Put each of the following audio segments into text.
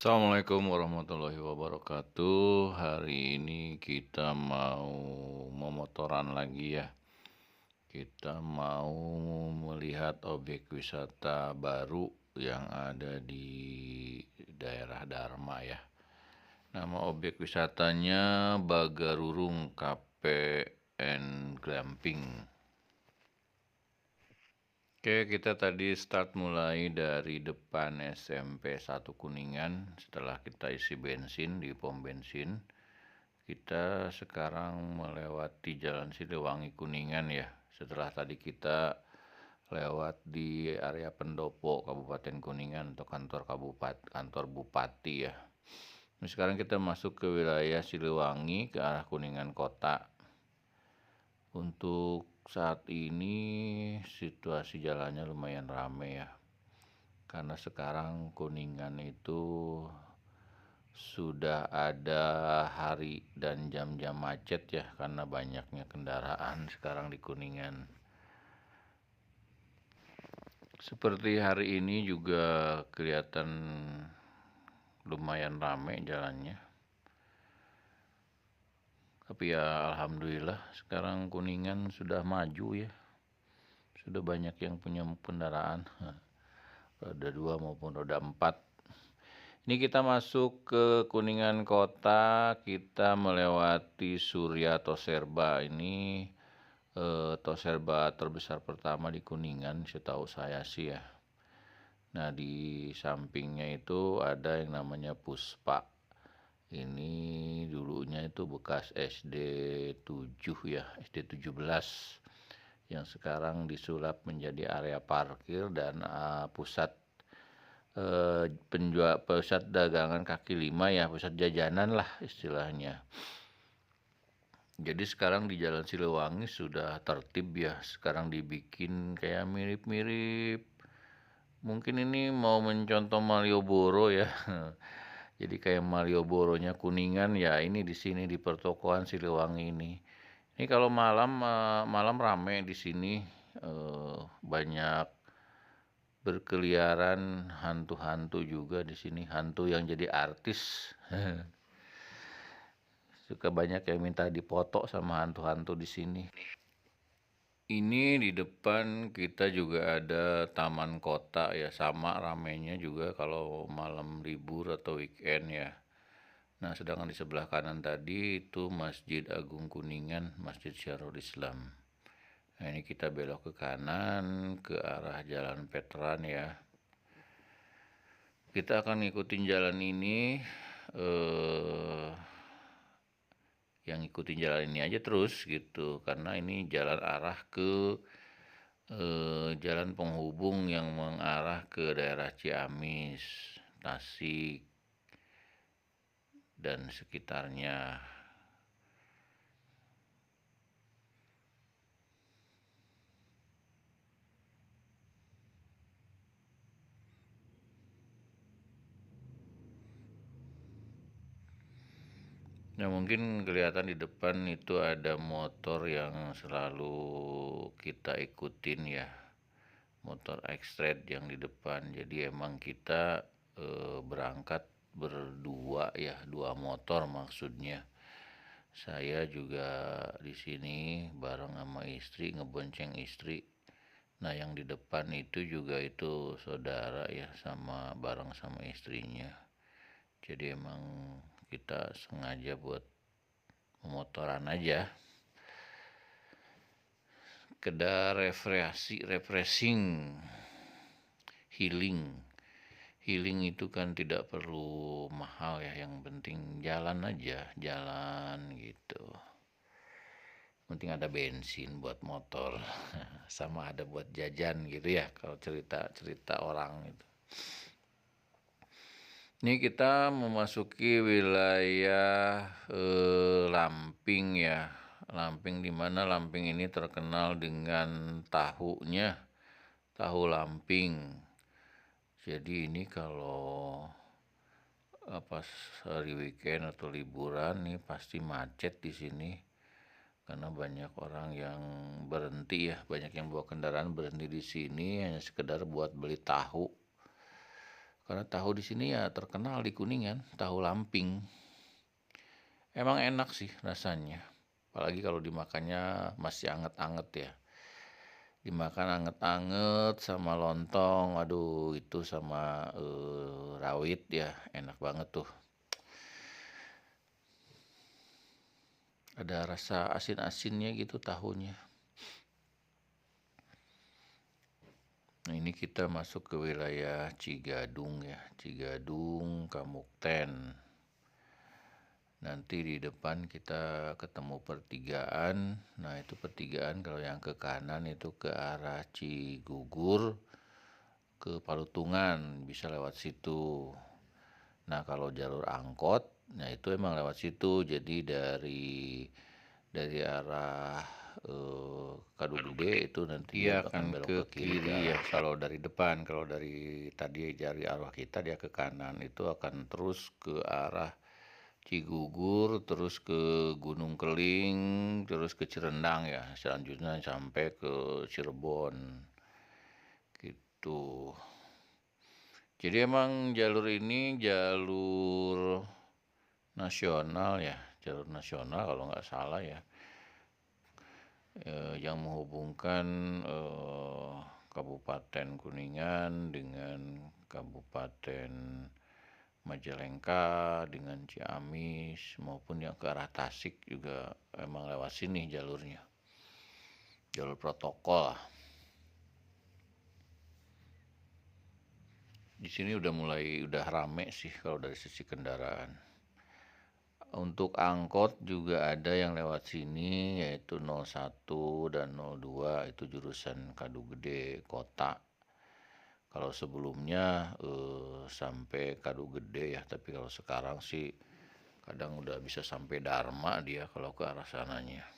Assalamualaikum warahmatullahi wabarakatuh. Hari ini kita mau memotoran lagi ya. Kita mau melihat objek wisata baru yang ada di daerah Dharma ya. Nama objek wisatanya Bagarurung Cafe and Glamping. Oke, kita tadi start mulai dari depan SMP 1 Kuningan. Setelah kita isi bensin di pom bensin, kita sekarang melewati Jalan Siliwangi Kuningan ya. Setelah tadi kita lewat di area Pendopo Kabupaten Kuningan atau kantor bupati ya. Nah, sekarang kita masuk ke wilayah Siliwangi ke arah Kuningan Kota. Untuk saat ini situasi jalannya lumayan ramai ya, karena sekarang Kuningan itu sudah ada hari dan jam-jam macet ya, karena banyaknya kendaraan sekarang di Kuningan. Seperti hari ini juga kelihatan lumayan ramai jalannya. Tapi ya alhamdulillah sekarang Kuningan sudah maju ya. Sudah banyak yang punya kendaraan, roda 2 maupun roda 4. Ini kita masuk ke Kuningan Kota, kita melewati Surya Toserba. Ini Toserba terbesar pertama di Kuningan, setahu saya sih ya. Nah, di sampingnya itu ada yang namanya Puspa. Ini dulunya itu bekas SD 7 ya, SD 17. Yang sekarang disulap menjadi area parkir dan pusat dagangan kaki lima ya, pusat jajanan lah istilahnya. Jadi sekarang di Jalan Siliwangi sudah tertib ya, sekarang dibikin kayak mirip-mirip. Mungkin ini mau mencontoh Malioboro ya. Jadi kayak Malioboronya Kuningan ya, ini di sini di pertokoan Siliwangi ini. Ini kalau malam rame di sini, banyak berkeliaran hantu-hantu juga di sini, hantu yang jadi artis. Suka banyak yang minta dipoto sama hantu-hantu di sini. Ini di depan kita juga ada taman kota ya, sama ramenya juga kalau malam libur atau weekend ya. Nah, sedangkan di sebelah kanan tadi itu Masjid Agung Kuningan, Masjid Syarul Islam. Nah, ini kita belok ke kanan ke arah Jalan Veteran ya. Kita akan ngikutin jalan ini, yang ngikutin jalan ini aja terus gitu, karena ini jalan arah ke jalan penghubung yang mengarah ke daerah Ciamis, Tasik, dan sekitarnya. Nah, mungkin kelihatan di depan itu ada motor yang selalu kita ikutin ya, motor X-Trade yang di depan. Jadi emang kita berangkat berdua ya, 2 motor maksudnya. Saya juga di sini bareng sama istri, ngebonceng istri. Nah, yang di depan itu juga itu saudara ya, bareng sama istrinya. Jadi emang kita sengaja buat memotoran aja. Sekedar refreshing, healing itu kan tidak perlu mahal ya, yang penting jalan aja, jalan gitu. Penting ada bensin buat motor sama ada buat jajan gitu ya, kalau cerita orang itu. Ini kita memasuki wilayah Lamping ya. Lamping, di mana Lamping ini terkenal dengan tahunya, tahu Lamping. Jadi ini kalau pas hari weekend atau liburan nih pasti macet di sini, karena banyak orang yang berhenti ya, banyak yang bawa kendaraan berhenti di sini hanya sekedar buat beli tahu. Karena tahu di sini ya terkenal di Kuningan, tahu lamping. Emang enak sih rasanya. Apalagi kalau dimakannya masih anget-anget ya. Dimakan anget-anget sama lontong, aduh itu sama rawit ya, enak banget tuh. Ada rasa asin-asinnya gitu tahunya. Nah ini kita masuk ke wilayah Cigadung ya, Cigadung, Kamukten. Nanti di depan kita ketemu pertigaan. Nah itu pertigaan kalau yang ke kanan itu ke arah Cigugur, ke Palutungan, bisa lewat situ. Nah kalau jalur angkot, nah itu emang lewat situ. Jadi dari arah Kadugede itu nanti dia akan belok ke kiri ya. Kalau dari depan, kalau dari tadi dari arah kita dia ke kanan, itu akan terus ke arah Cigugur, terus ke Gunung Keling, terus ke Cirendang ya. Selanjutnya sampai ke Cirebon gitu. Jadi emang jalur ini jalur nasional ya, jalur nasional kalau nggak salah ya, yang menghubungkan Kabupaten Kuningan dengan Kabupaten Majalengka dengan Ciamis maupun yang ke arah Tasik juga emang lewat sini jalurnya, jalur protokol. Di sini udah rame sih kalau dari sisi kendaraan. Untuk angkot juga ada yang lewat sini yaitu 01 dan 02 itu jurusan Kadugede kota. Kalau sebelumnya sampai Kadugede ya, tapi kalau sekarang sih kadang udah bisa sampai Dharma dia kalau ke arah sananya.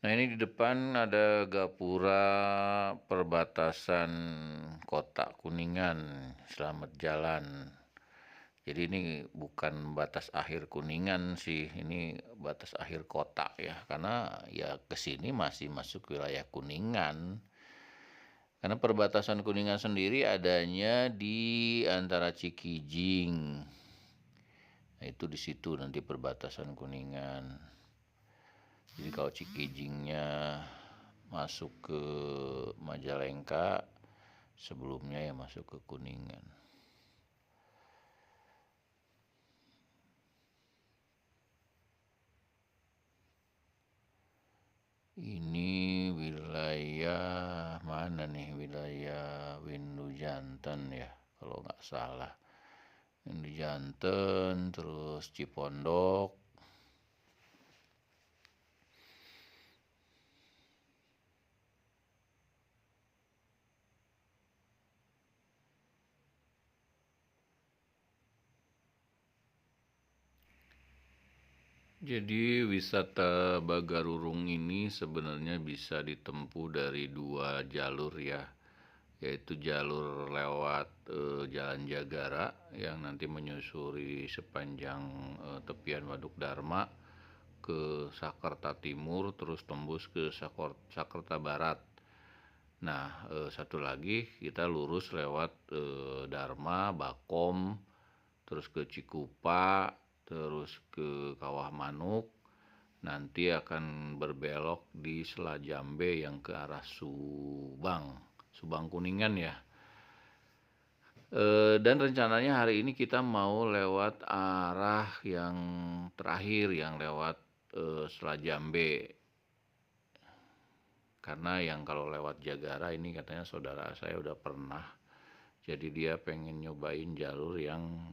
Nah ini di depan ada gapura perbatasan kota Kuningan, selamat jalan. Jadi ini bukan batas akhir Kuningan sih, ini batas akhir kota ya, karena ya kesini masih masuk wilayah Kuningan. Karena perbatasan Kuningan sendiri adanya di antara Cikijing. Nah itu di situ nanti perbatasan Kuningan. Jadi kalau Cikijingnya masuk ke Majalengka, sebelumnya ya masuk ke Kuningan. Ini wilayah mana nih? Wilayah Windu-Janten ya, kalau nggak salah. Windu-Janten, terus Cipondok. Jadi wisata Bagarurung ini sebenarnya bisa ditempuh dari dua jalur ya, yaitu jalur lewat Jalan Jagara yang nanti menyusuri sepanjang tepian Waduk Dharma ke Sakerta Timur, terus tembus ke Sakerta Barat. Nah satu lagi kita lurus lewat Dharma, Bakom, terus ke Cikupa, terus ke Kawah Manuk, nanti akan berbelok di Selajambe yang ke arah Subang Kuningan ya. Dan rencananya hari ini kita mau lewat arah yang terakhir yang lewat Selajambe. Karena yang kalau lewat Jagara ini katanya saudara saya udah pernah. Jadi dia pengen nyobain jalur yang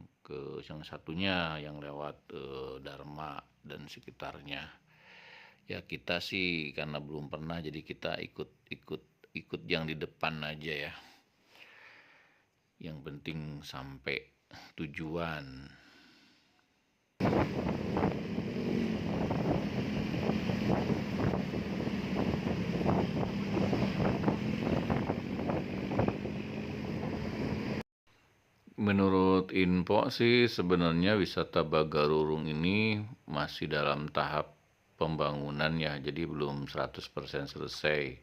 yang satunya yang lewat Dharma dan sekitarnya. Ya kita sih karena belum pernah jadi kita ikut yang di depan aja ya. Yang penting sampai tujuan. Menurut info sih sebenarnya wisata Bagarurung ini masih dalam tahap pembangunan ya, jadi belum 100% selesai.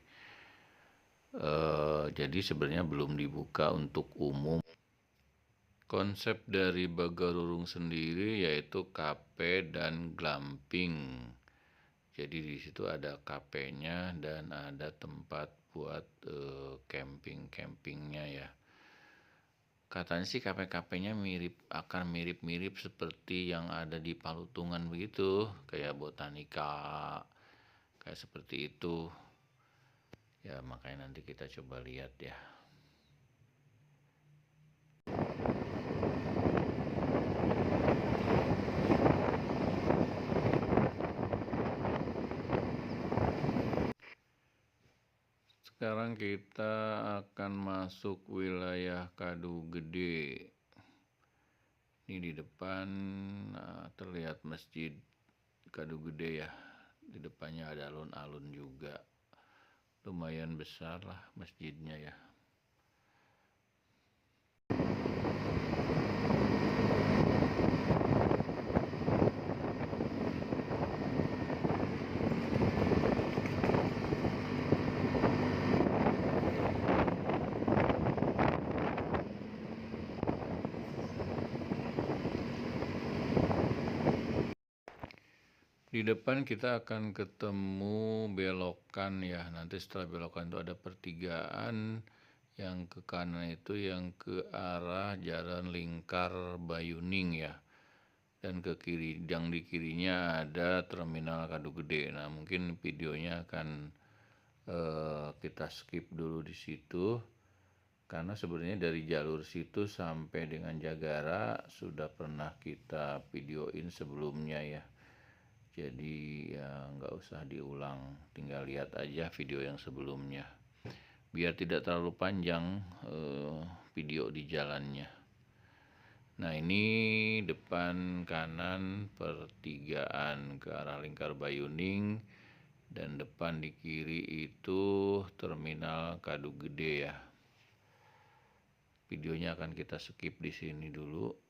Jadi sebenarnya belum dibuka untuk umum. Konsep dari Bagarurung sendiri yaitu kafe dan glamping. Jadi di situ ada kafenya dan ada tempat buat camping-campingnya ya. Katanya sih kafe-kafenya akan mirip-mirip seperti yang ada di Palutungan begitu, kayak Botanika, kayak seperti itu. Ya makanya nanti kita coba lihat ya. Sekarang kita akan masuk wilayah Kadu Gede. Ini di depan terlihat masjid Kadu Gede ya. Di depannya ada alun-alun juga. Lumayan besar lah masjidnya ya. Di depan kita akan ketemu belokan ya. Nanti setelah belokan itu ada pertigaan yang ke kanan itu yang ke arah Jalan Lingkar Bayuning ya. Dan ke kiri, yang di kirinya ada Terminal Kadu Gede. Nah, mungkin videonya akan kita skip dulu di situ. Karena sebenarnya dari jalur situ sampai dengan Jagara sudah pernah kita videoin sebelumnya ya. Jadi ya nggak usah diulang, tinggal lihat aja video yang sebelumnya. Biar tidak terlalu panjang video di jalannya. Nah ini depan kanan pertigaan ke arah Lingkar Bayuning. Dan depan di kiri itu Terminal Kadu Gede ya. Videonya akan kita skip di sini dulu.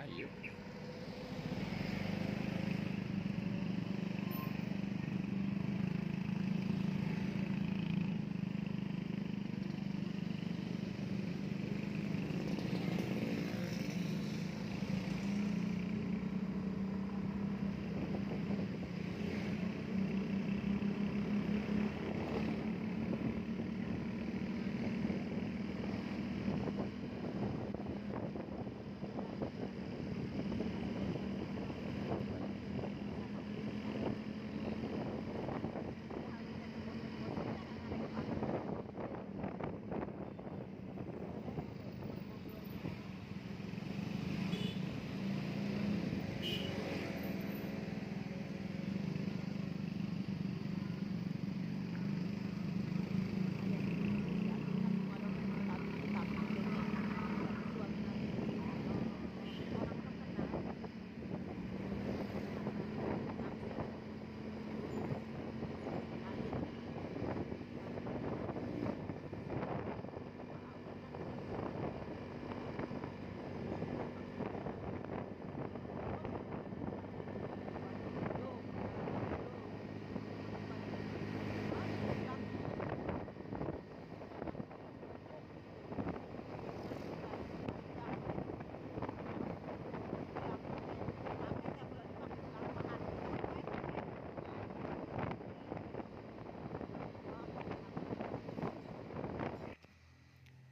Ayo.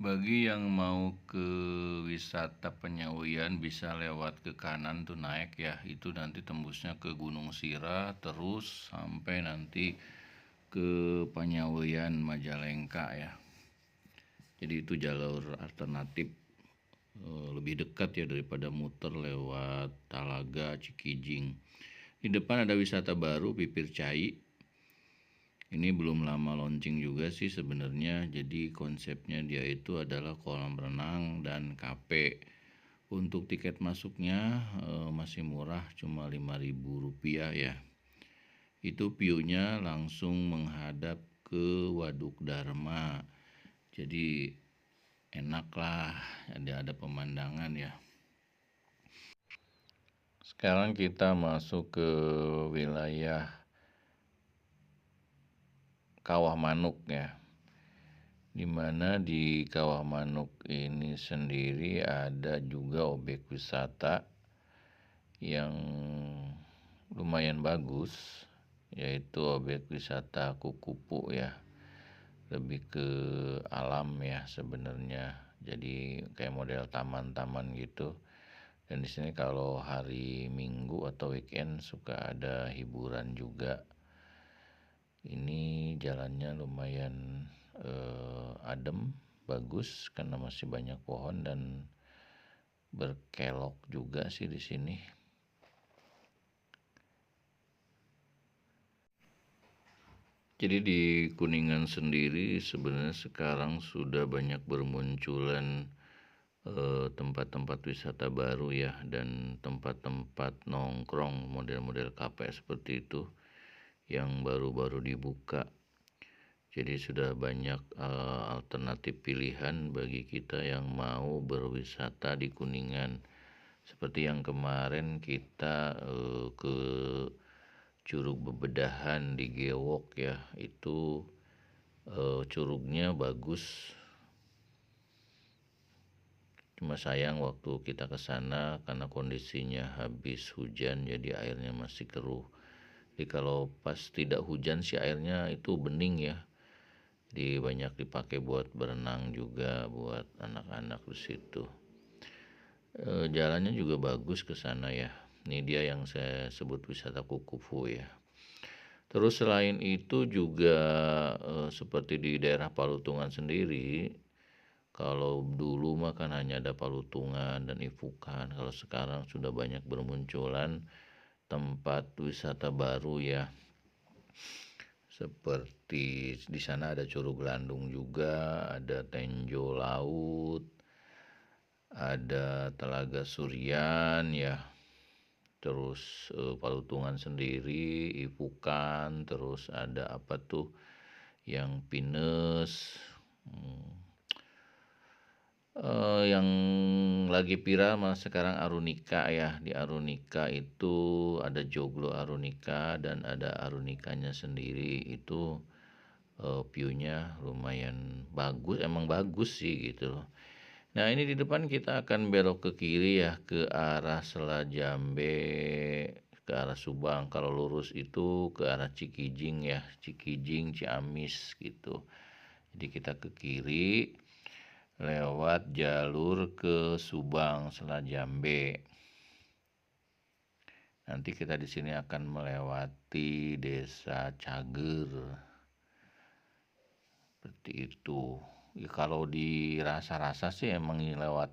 Bagi yang mau ke wisata Penyawian bisa lewat ke kanan tuh naik ya. Itu nanti tembusnya ke Gunung Sira terus sampai nanti ke Penyawian Majalengka ya. Jadi itu jalur alternatif lebih dekat ya daripada muter lewat Talaga, Cikijing. Di depan ada wisata baru Pipir Cai. Ini belum lama launching juga sih sebenarnya. Jadi konsepnya dia itu adalah kolam renang dan kafe. Untuk tiket masuknya masih murah, cuma Rp5.000 ya. Itu view-nya langsung menghadap ke Waduk Dharma. Jadi enak lah, ada pemandangan ya. Sekarang kita masuk ke wilayah Kawah Manuk ya, dimana di Kawah Manuk ini sendiri ada juga objek wisata yang lumayan bagus, yaitu objek wisata kupu-kupu ya, lebih ke alam ya sebenarnya. Jadi kayak model taman-taman gitu. Dan di sini kalau hari Minggu atau weekend suka ada hiburan juga. Ini jalannya lumayan adem, bagus karena masih banyak pohon dan berkelok juga sih di sini. Jadi di Kuningan sendiri sebenarnya sekarang sudah banyak bermunculan tempat-tempat wisata baru ya, dan tempat-tempat nongkrong model-model kafe seperti itu yang baru-baru dibuka. Jadi sudah banyak alternatif pilihan bagi kita yang mau berwisata di Kuningan. Seperti yang kemarin kita ke Curug Bebedahan di Gewok ya, itu curugnya bagus. Cuma sayang waktu kita ke sana karena kondisinya habis hujan, jadi airnya masih keruh. Jadi kalau pas tidak hujan sih airnya itu bening ya. Jadi banyak dipakai buat berenang juga buat anak-anak di situ. Jalannya juga bagus ke sana ya. Ini dia yang saya sebut wisata kukufu ya. Terus selain itu juga seperti di daerah Palutungan sendiri, kalau dulu mah kan hanya ada Palutungan dan Ifukan. Kalau sekarang sudah banyak bermunculan tempat wisata baru ya. Seperti di sana ada Curug Landung juga, ada Tenjo Laut, ada Telaga Suryan ya. Terus Palutungan sendiri, Ipukan, terus ada apa tuh yang Pinus, yang lagi viral malah sekarang Arunika ya. Di Arunika itu ada joglo Arunika dan ada Arunikanya sendiri. Itu view-nya lumayan bagus, emang bagus sih gitu loh. Nah ini di depan kita akan belok ke kiri ya, ke arah Selajambe, ke arah Subang. Kalau lurus itu ke arah Cikijing ya, Cikijing, Ciamis gitu. Jadi kita ke kiri lewat jalur ke Subang, Selajambe. Nanti kita di sini akan melewati Desa Cager. Seperti itu. Ya, kalau dirasa-rasa sih emang ini lewat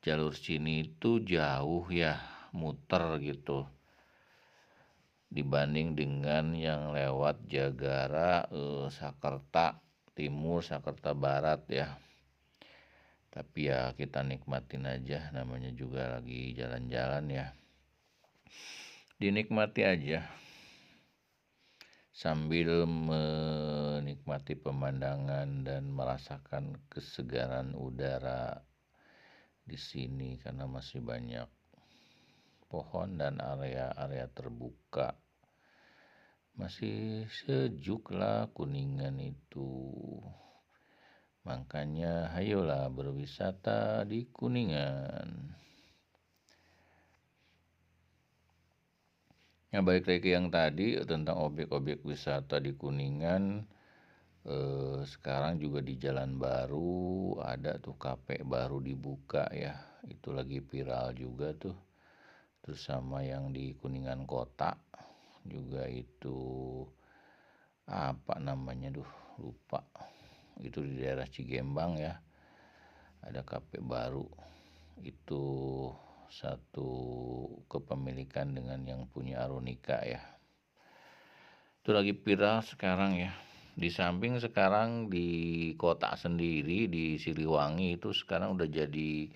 jalur sini itu jauh ya, muter gitu. Dibanding dengan yang lewat Jagara, Sakerta Timur, Sakerta Barat ya. Tapi ya kita nikmatin aja, namanya juga lagi jalan-jalan ya. Dinikmati aja sambil menikmati pemandangan dan merasakan kesegaran udara di sini karena masih banyak pohon dan area-area terbuka. Masih sejuk lah Kuningan itu. Makanya ayolah berwisata di Kuningan. Ya balik lagi ke yang tadi tentang objek-objek wisata di Kuningan. Sekarang juga di Jalan Baru ada tuh kafe baru dibuka ya. Itu lagi viral juga tuh. Terus sama yang di Kuningan Kota juga itu apa namanya lupa. Itu di daerah Cigembang ya. Ada kafe baru. Itu satu kepemilikan dengan yang punya Arunika ya. Itu lagi viral sekarang ya. Di samping sekarang di kota sendiri di Siliwangi itu sekarang udah jadi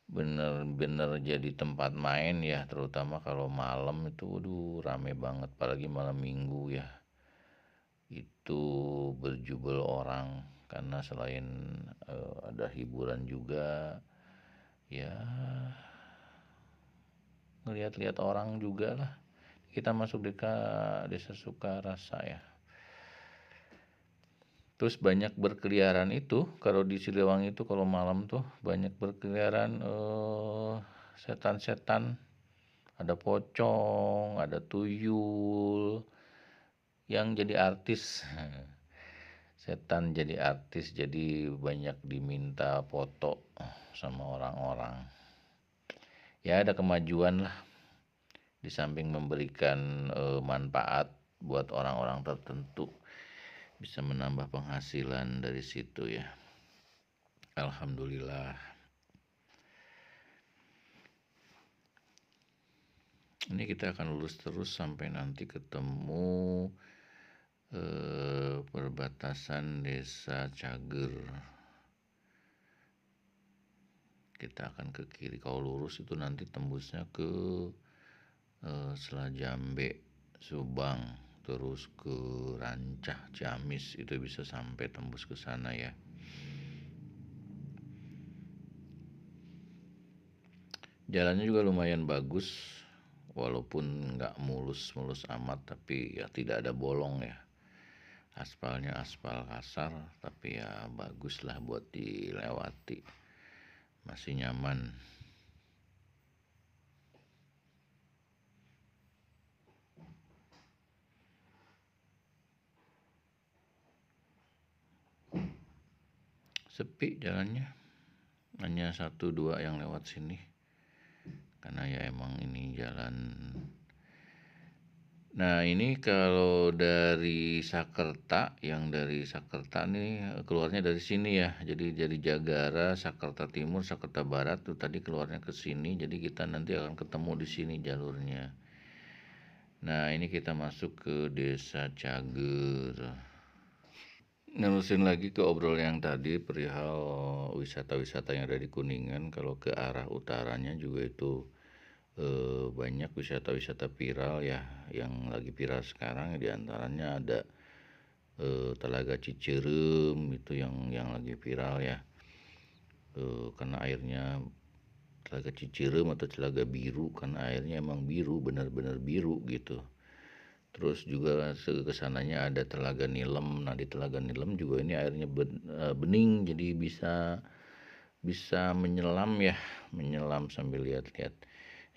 bener-bener jadi tempat main ya, terutama kalau malam itu rame banget, apalagi malam minggu ya. Itu berjubel orang karena selain ada hiburan juga ya, ngelihat-lihat orang juga lah. Kita masuk desa Sukarasa ya. Terus banyak berkeliaran itu kalau di Siliwangi itu kalau malam tuh banyak berkeliaran setan-setan, ada pocong, ada tuyul yang jadi artis. Setan jadi artis, jadi banyak diminta foto sama orang-orang. Ya ada kemajuan lah, di samping memberikan manfaat buat orang-orang tertentu, bisa menambah penghasilan dari situ ya. Alhamdulillah. Ini kita akan lurus terus sampai nanti ketemu perbatasan Desa Cager. Kita akan ke kiri. Kalau lurus itu nanti tembusnya ke Selajambe, Subang, terus ke Rancah, Ciamis, itu bisa sampai tembus ke sana ya. Jalannya juga lumayan bagus, walaupun nggak mulus-mulus amat, tapi ya tidak ada bolong ya. Aspalnya aspal kasar, tapi ya bagus lah buat dilewati, masih nyaman. Sepi jalannya, hanya 1-2 yang lewat sini karena ya emang ini jalan. Nah ini kalau dari Sakerta, yang dari Sakerta nih keluarnya dari sini ya. Jadi dari Jagara, Sakerta Timur, Sakerta Barat tuh tadi keluarnya ke sini. Jadi kita nanti akan ketemu di sini jalurnya. Nah ini kita masuk ke Desa Cager. Nerusin lagi ke obrol yang tadi perihal wisata-wisata yang ada di Kuningan. Kalau ke arah utaranya juga itu banyak wisata-wisata viral ya, yang lagi viral sekarang. Diantaranya ada Telaga Cicerem itu yang lagi viral ya. karena airnya Telaga Cicirem atau Telaga Biru, karena airnya emang biru, benar-benar biru gitu. Terus juga kesananya ada Telaga Nilem. Nah, di Telaga Nilem juga ini airnya bening, jadi bisa menyelam ya, menyelam sambil lihat-lihat.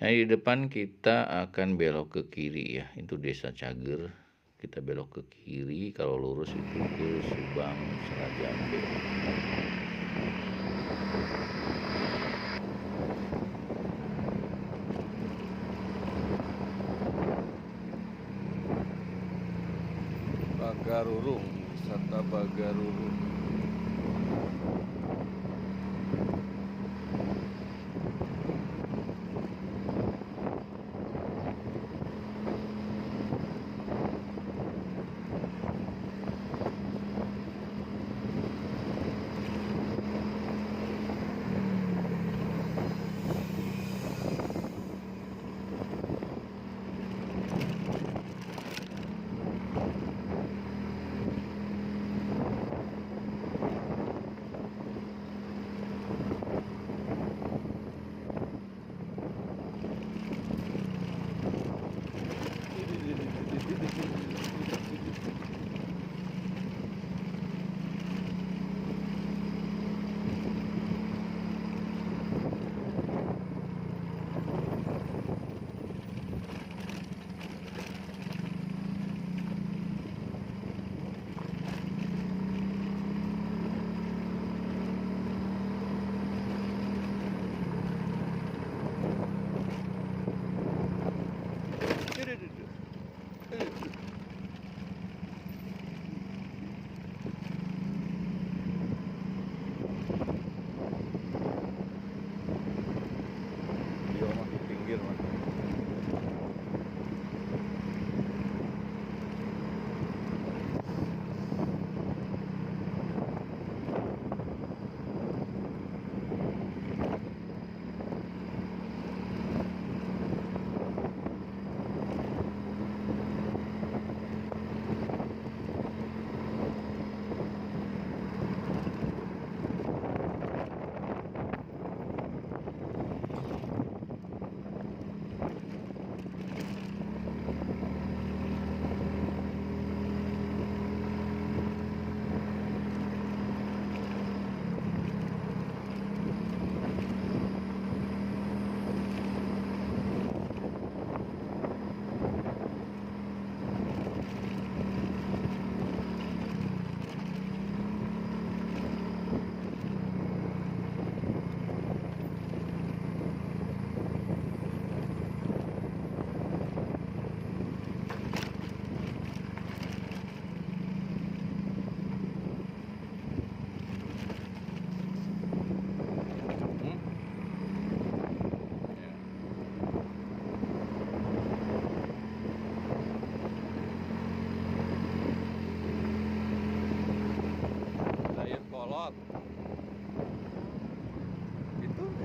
Nah, di depan kita akan belok ke kiri ya, itu Desa Cager. Kita belok ke kiri, kalau lurus itu ke Subang Serajambe. Bagarurung, wisata Bagarurung.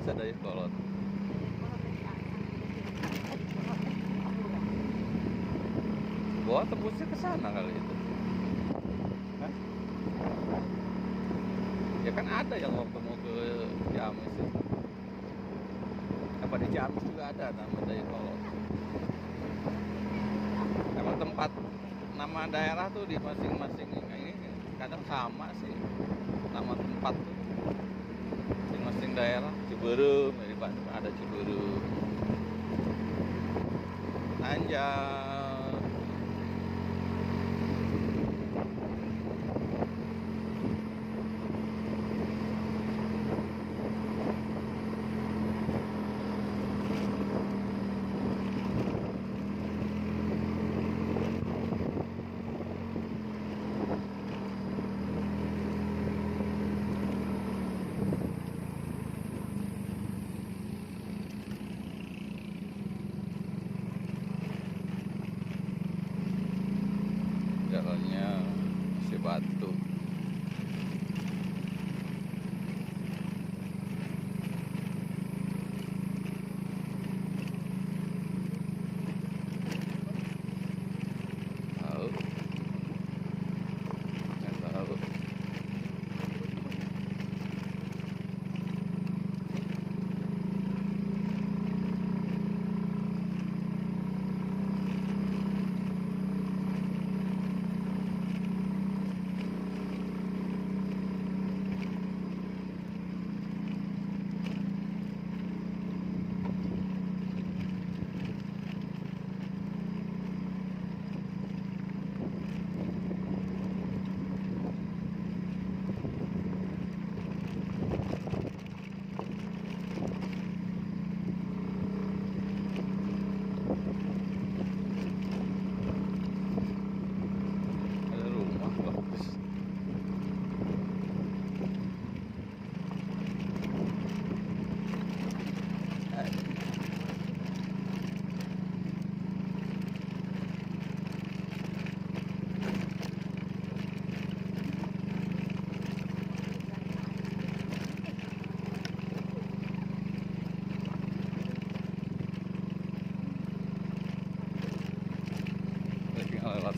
Bisa Dayuh Kolot. Gua tembusnya ke sana kali itu. Hah? Ya kan ada yang waktu mau ke Ciamis ya. Apa di Ciamis juga ada nama Dayuh Kolot. Emang tempat nama daerah tuh di masing-masing ini kadang sama sih nama tempat tuh. Masing-masing daerah. Ciberem, di Bandung ada Ciberem. Anjay.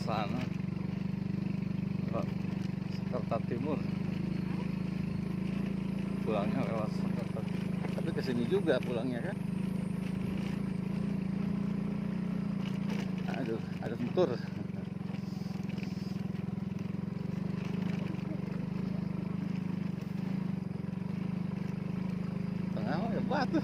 sana, lewat Jakarta Timur, pulangnya lewat Jakarta. Tapi kesini juga pulangnya kan. Aduh, ada motor. Tengah ya batu.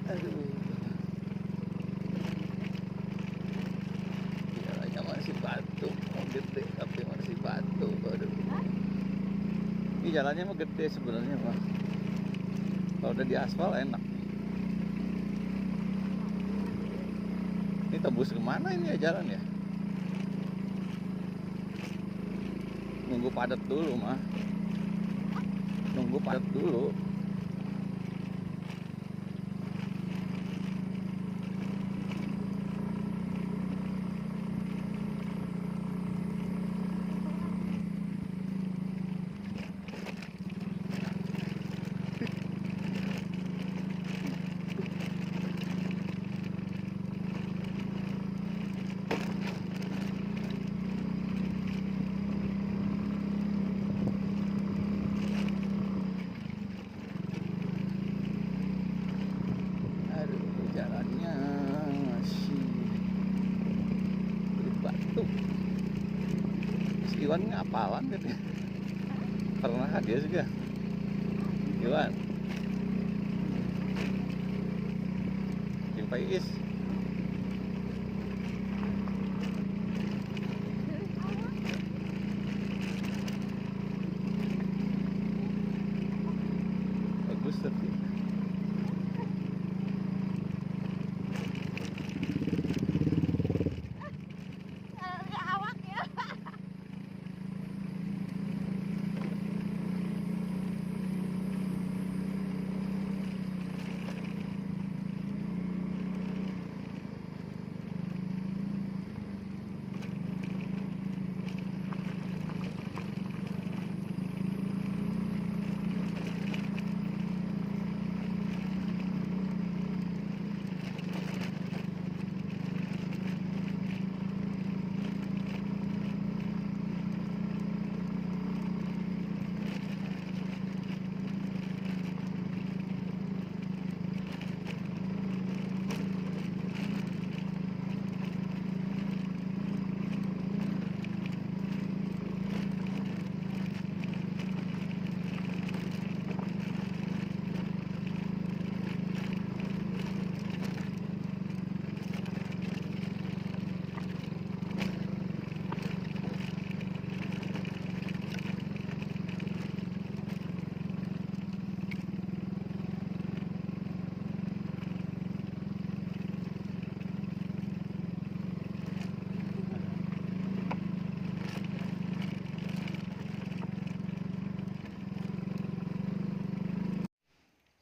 Aduh, jalannya masih batu, mau gede tapi masih batu. Aduh, ini jalannya mah gede sebenarnya mah. Kalau udah di aspal enak. Ini tembus kemana ini ya jalan ya? Nunggu padat dulu mah. Nunggu padat dulu. Jalannya masih berbatu. Si Iwan ngapalan kan ya? Pernah kan dia juga? Iwan jumpa Iis. Bagus tapi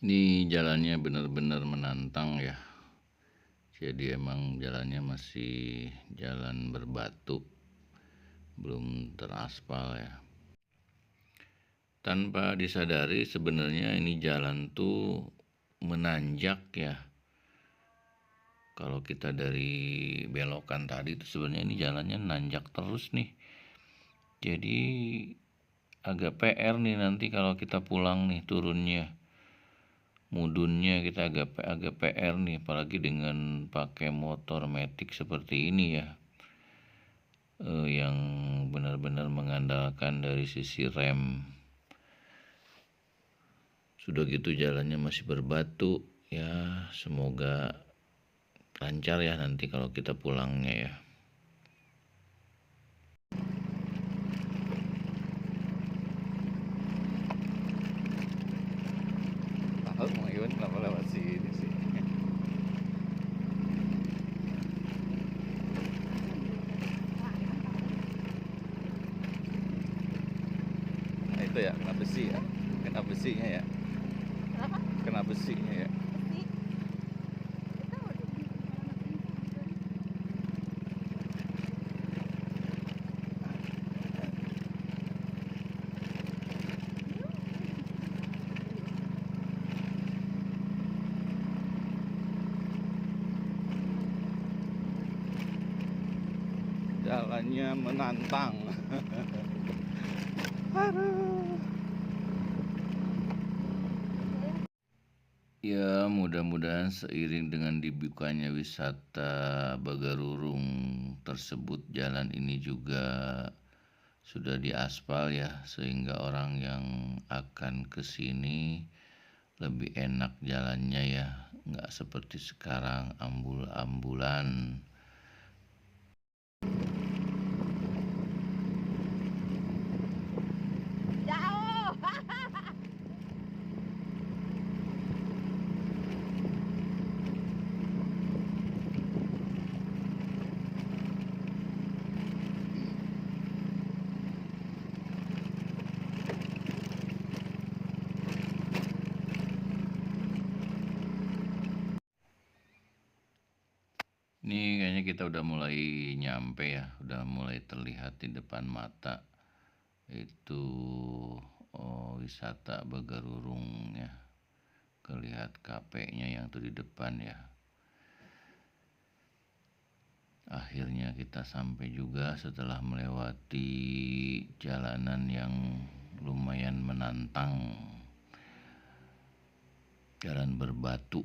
ini jalannya benar-benar menantang ya. Jadi emang jalannya masih jalan berbatu, belum teraspal ya. Tanpa disadari sebenarnya ini jalan tuh menanjak ya. Kalau kita dari belokan tadi itu sebenarnya ini jalannya nanjak terus nih. Jadi agak PR nih nanti kalau kita pulang nih turunnya. Mudunnya kita agak PR nih, apalagi dengan pakai motor matic seperti ini ya, yang benar-benar mengandalkan dari sisi rem. Sudah gitu jalannya masih berbatu ya, semoga lancar ya nanti kalau kita pulangnya ya. tahu mau Iwan kenapa lewat sini sih. Nah, itu ya kena besi ya, kena besinya ya. Kenapa? Kena besinya ya. Besi. Kita udah di anak ini. jalannya menantang. Aduh. Ya, mudah-mudahan seiring dengan dibukanya wisata Bagarurung tersebut, jalan ini juga sudah diaspal ya, sehingga orang yang akan ke sini lebih enak jalannya ya, nggak seperti sekarang ambul-ambulan. Jauh. Ini kayaknya kita udah mulai nyampe ya, udah mulai terlihat di depan mata itu wisata Bagarurung ya. Kelihat KP-nya yang tuh di depan ya. Akhirnya kita sampai juga setelah melewati jalanan yang lumayan menantang. Jalan berbatu.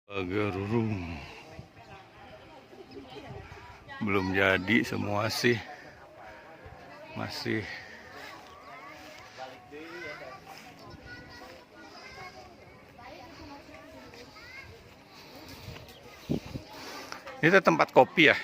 Bagarurung belum jadi semua sih, masih ini tempat kopi ya.